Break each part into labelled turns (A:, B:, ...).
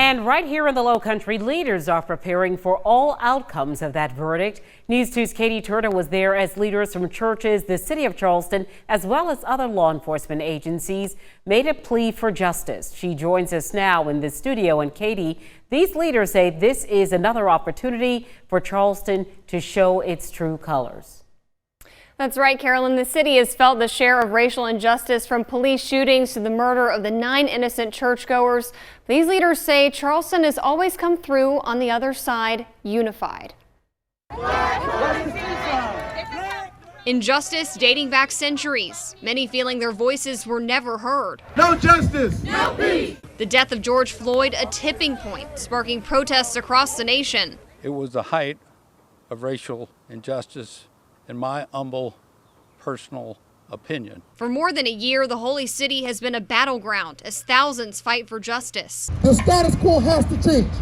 A: And right here in the Low Country, leaders are preparing for all outcomes of that verdict. News 2's Katie Turner was there as leaders from churches, the city of Charleston, as well as other law enforcement agencies made a plea for justice. She joins us now in the studio. And Katie, these leaders say this is another opportunity for Charleston to show its true colors.
B: That's right, Carolyn. The city has felt the share of racial injustice, from police shootings to the murder of the 9 innocent churchgoers. These leaders say Charleston has always come through on the other side, unified. Injustice dating back centuries, many feeling their voices were never heard.
C: No justice, no peace.
B: The death of George Floyd, a tipping point, sparking protests across the nation.
D: It was the height of racial injustice, in my humble personal opinion.
B: For more than a year, the Holy City has been a battleground as thousands fight for justice.
C: The status quo has to change,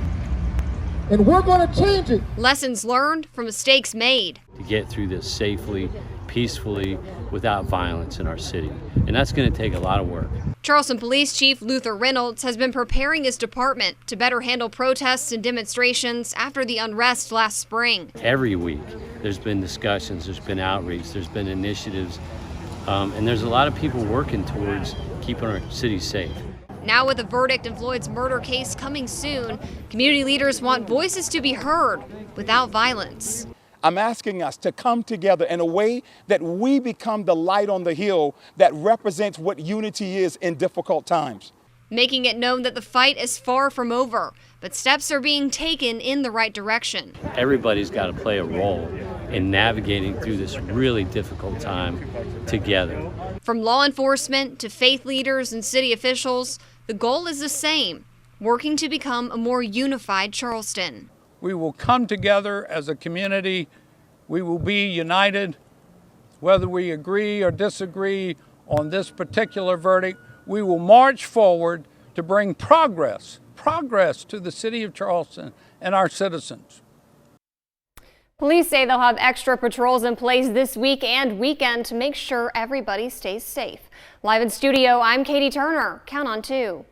C: and we're going to change it.
B: Lessons learned from mistakes made.
E: To get through this safely, peacefully, without violence in our city. And that's going to take a lot of work.
B: Charleston Police Chief Luther Reynolds has been preparing his department to better handle protests and demonstrations after the unrest last spring.
E: Every week there's been discussions, there's been outreach, there's been initiatives, and there's a lot of people working towards keeping our city safe.
B: Now, with a verdict in Floyd's murder case coming soon, community leaders want voices to be heard without violence.
F: I'm asking us to come together in a way that we become the light on the hill that represents what unity is in difficult times.
B: Making it known that the fight is far from over, but steps are being taken in the right direction.
E: Everybody's got to play a role in navigating through this really difficult time together.
B: From law enforcement to faith leaders and city officials, the goal is the same: working to become a more unified Charleston.
D: We will come together as a community. We will be united. Whether we agree or disagree on this particular verdict, we will march forward to bring progress to the city of Charleston and our citizens.
B: Police say they'll have extra patrols in place this week and weekend to make sure everybody stays safe. Live in studio, I'm Katie Turner. Count on 2.